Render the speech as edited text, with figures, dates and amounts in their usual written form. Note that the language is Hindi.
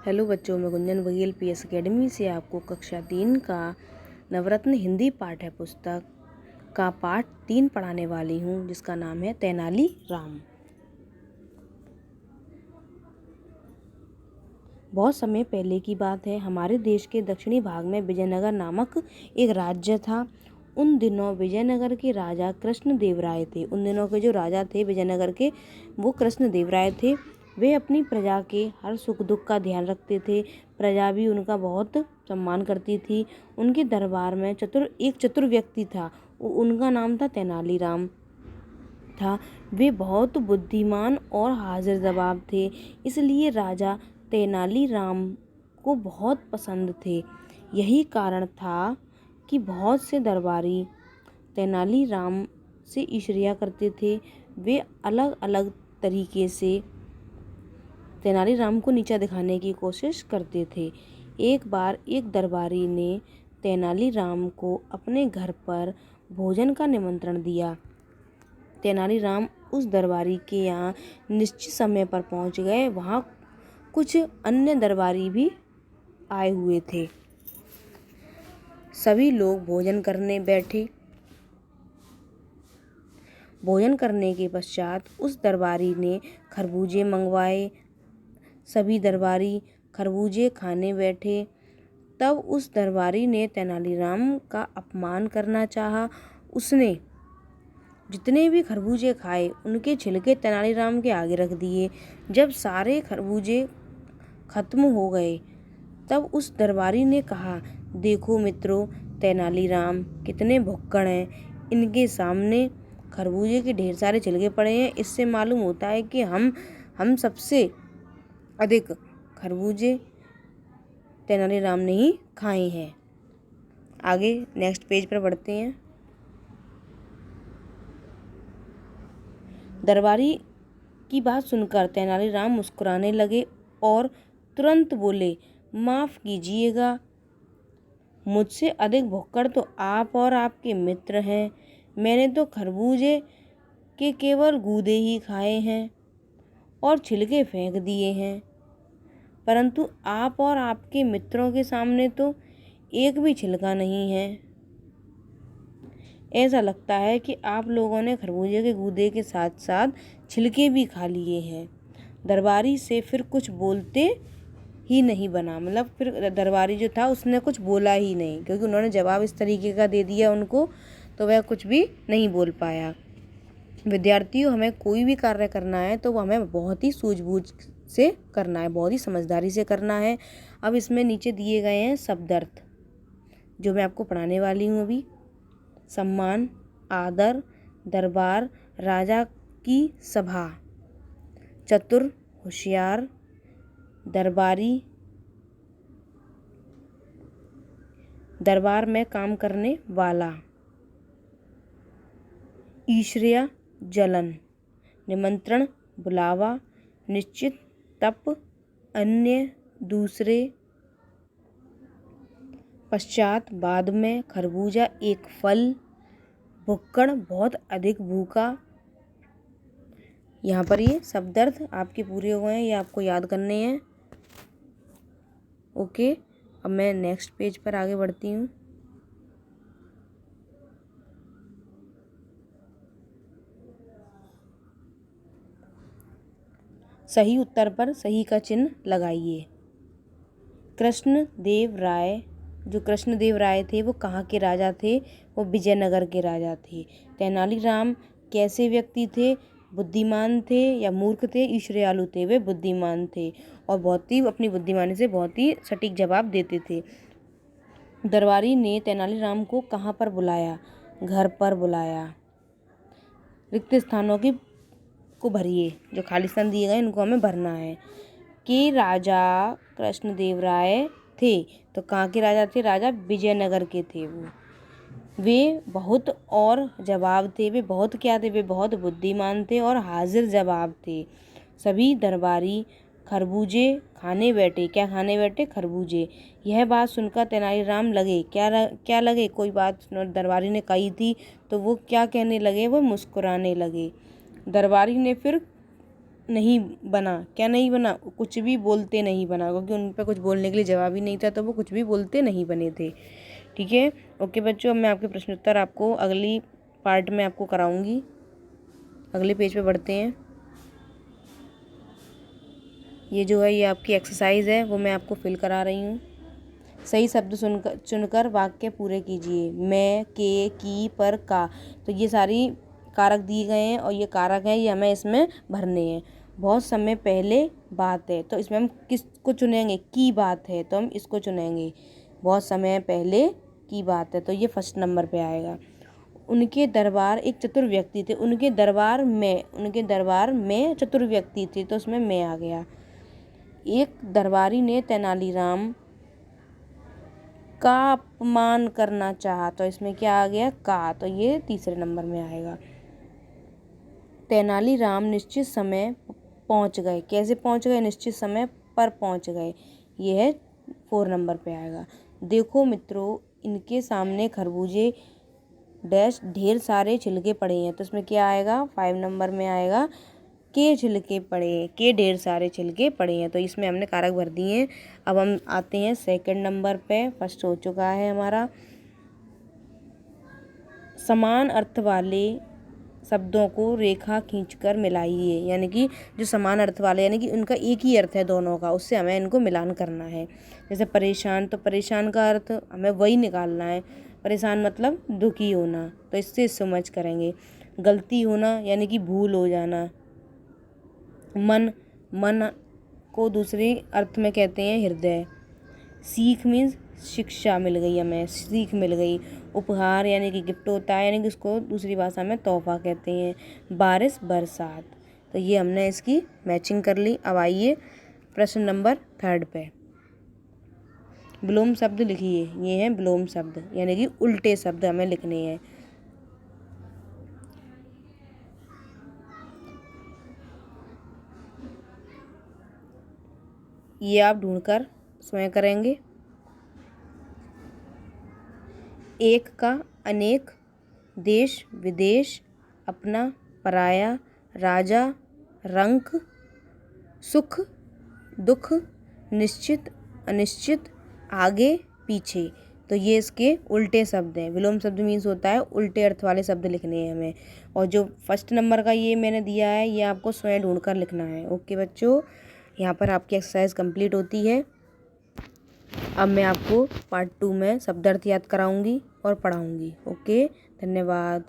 हेलो बच्चों, मैं गुंजन बघेल पीएस एकेडमी से आपको कक्षा 3 का नवरत्न हिंदी पाठ्य पुस्तक का पाठ 3 पढ़ाने वाली हूँ, जिसका नाम है तेनाली राम। बहुत समय पहले की बात है। हमारे देश के दक्षिणी भाग में विजयनगर नामक एक राज्य था। उन दिनों विजयनगर के राजा कृष्णदेव राय थे। उन दिनों के जो राजा थे विजयनगर के, वो कृष्णदेव राय थे। वे अपनी प्रजा के हर सुख दुख का ध्यान रखते थे। प्रजा भी उनका बहुत सम्मान करती थी। उनके दरबार में एक चतुर व्यक्ति था। उनका नाम था तेनालीराम था। वे बहुत बुद्धिमान और हाजिर जवाब थे, इसलिए राजा तेनालीराम को बहुत पसंद थे। यही कारण था कि बहुत से दरबारी तेनालीराम से ईर्ष्या करते थे। वे अलग अलग तरीके से तेनालीराम को नीचा दिखाने की कोशिश करते थे। एक बार एक दरबारी ने तेनालीराम को अपने घर पर भोजन का निमंत्रण दिया। तेनालीराम उस दरबारी के यहाँ निश्चित समय पर पहुँच गए। वहाँ कुछ अन्य दरबारी भी आए हुए थे। सभी लोग भोजन करने बैठे। भोजन करने के पश्चात उस दरबारी ने खरबूजे मंगवाए। सभी दरबारी खरबूजे खाने बैठे। तब उस दरबारी ने तेनालीराम का अपमान करना चाहा। उसने जितने भी खरबूजे खाए उनके छिलके तेनालीराम के आगे रख दिए। जब सारे खरबूजे खत्म हो गए तब उस दरबारी ने कहा, देखो मित्रों, तेनालीराम कितने भुक्कड़ हैं। इनके सामने खरबूजे के ढेर सारे छिलके पड़े हैं। इससे मालूम होता है कि हम सबसे अधिक खरबूजे तेनालीराम ने ही खाए हैं। आगे नेक्स्ट पेज पर बढ़ते हैं। दरबारी की बात सुनकर तेनालीराम मुस्कुराने लगे और तुरंत बोले, माफ़ कीजिएगा, मुझसे अधिक भुक्कड़ तो आप और आपके मित्र हैं। मैंने तो खरबूजे के केवल गूदे ही खाए हैं और छिलके फेंक दिए हैं, परंतु आप और आपके मित्रों के सामने तो एक भी छिलका नहीं है। ऐसा लगता है कि आप लोगों ने खरबूजे के गूदे के साथ साथ छिलके भी खा लिए हैं। दरबारी से फिर कुछ बोलते ही नहीं बना। मतलब फिर दरबारी जो था उसने कुछ बोला ही नहीं, क्योंकि उन्होंने जवाब इस तरीके का दे दिया उनको, तो वह कुछ भी नहीं बोल पाया। विद्यार्थियों, हमें कोई भी कार्य करना है तो वो हमें बहुत ही सूझबूझ से करना है, बहुत ही समझदारी से करना है। अब इसमें नीचे दिए गए हैं शब्दार्थ जो मैं आपको पढ़ाने वाली हूँ अभी। सम्मान, आदर, दरबार, राजा की सभा, चतुर, होशियार, दरबारी, दरबार में काम करने वाला, ईर्ष्या, जलन, निमंत्रण, बुलावा, निश्चित, तप, अन्य, दूसरे, पश्चात, बाद में, खरबूजा एक फल, भुक्कड़ बहुत अधिक भूखा। यहाँ पर ये शब्दार्थ आपके पूरे हुए हैं, ये आपको याद करने हैं। ओके, अब मैं नेक्स्ट पेज पर आगे बढ़ती हूँ। सही उत्तर पर सही का चिन्ह लगाइए। कृष्णदेव राय, जो कृष्णदेव राय थे वो कहाँ के राजा थे? वो विजयनगर के राजा थे। तेनालीराम कैसे व्यक्ति थे? बुद्धिमान थे या मूर्ख थे? ईर्ष्यालु थे। वे बुद्धिमान थे और बहुत ही अपनी बुद्धिमानी से बहुत ही सटीक जवाब देते थे। दरबारी ने तेनालीराम को कहाँ पर बुलाया? घर पर बुलाया। रिक्त स्थानों को भरिए, जो खाली स्थान दिए गए इनको हमें भरना है। कि राजा कृष्णदेव राय थे, तो कहाँ के राजा थे? राजा विजयनगर के थे। वे बहुत और जवाब थे। वे बहुत क्या थे? वे बहुत बुद्धिमान थे और हाजिर जवाब थे। सभी दरबारी खरबूजे खाने बैठे। क्या खाने बैठे? खरबूजे। यह बात सुनकर तेनालीराम लगे क्या लगे? कोई बात दरबारी ने कही थी तो वो क्या कहने लगे? वो मुस्कुराने लगे। दरबारी ने फिर नहीं बना। क्या नहीं बना? कुछ भी बोलते नहीं बना, क्योंकि उन पर कुछ बोलने के लिए जवाब ही नहीं था, तो वो कुछ भी बोलते नहीं बने थे। ठीक है, ओके बच्चों, अब मैं आपके प्रश्न उत्तर आपको अगली पार्ट में आपको कराऊंगी। अगले पेज पे बढ़ते हैं। ये जो है, ये आपकी एक्सरसाइज है, वो मैं आपको फिल करा रही हूँ। सही शब्द चुनकर वाक्य पूरे कीजिए। मैं, के, की, पर, का। तो ये सारी कारक दिए गए हैं और ये कारक हैं, ये हमें इसमें भरने हैं। बहुत समय पहले बात है, तो इसमें हम किसको चुनेंगे? की बात है, तो हम इसको चुनेंगे। बहुत समय पहले की बात है, तो ये फर्स्ट नंबर पे आएगा। उनके दरबार एक चतुर व्यक्ति थे। उनके दरबार में चतुर व्यक्ति थे, तो उसमें मैं आ गया। एक दरबारी ने तेनालीराम का अपमान करना चाहा, तो इसमें क्या आ गया? का। तो ये तीसरे नंबर में आएगा। तेनालीराम निश्चित समय पहुंच गए। कैसे पहुंच गए? निश्चित समय पर पहुंच गए। ये है 4 नंबर पे आएगा। देखो मित्रों, इनके सामने खरबूजे डैश ढेर सारे छिलके पड़े हैं, तो इसमें क्या आएगा? 5 नंबर में आएगा के छिलके पड़े हैं, के ढेर सारे छिलके पड़े हैं, तो इसमें हमने कारक भर दिए हैं। अब हम आते हैं सेकंड नंबर पे। फर्स्ट हो चुका है हमारा। समान अर्थ वाले शब्दों को रेखा खींचकर मिलाइए, यानी कि जो समान अर्थ वाले, यानी कि उनका एक ही अर्थ है दोनों का, उससे हमें इनको मिलान करना है। जैसे परेशान, तो परेशान का अर्थ हमें वही निकालना है। परेशान मतलब दुखी होना, तो इससे समझ करेंगे। गलती होना यानी कि भूल हो जाना। मन को दूसरे अर्थ में कहते हैं हृदय। सीख मीन्स शिक्षा मिल गई, हमें सीख मिल गई। उपहार यानी कि गिफ्ट होता है, यानी कि उसको दूसरी भाषा में तोहफा कहते हैं। बारिश, बरसात। तो ये हमने इसकी मैचिंग कर ली। अब आइए प्रश्न नंबर 3 पे। विलोम शब्द लिखिए। ये हैं विलोम शब्द, यानी कि उल्टे शब्द हमें लिखने हैं। ये आप ढूंढकर स्वयं करेंगे। एक का अनेक, देश विदेश, अपना पराया, राजा रंक, सुख दुख, निश्चित अनिश्चित, आगे पीछे। तो ये इसके उल्टे शब्द हैं। विलोम शब्द मीन्स होता है उल्टे अर्थ वाले शब्द लिखने हैं हमें। और जो फर्स्ट नंबर का ये मैंने दिया है, ये आपको स्वयं ढूंढकर लिखना है। ओके बच्चों, यहाँ पर आपकी एक्सरसाइज कंप्लीट होती है। अब मैं आपको पार्ट 2 में शब्दार्थ याद कराऊंगी और पढ़ाऊंगी। ओके, धन्यवाद।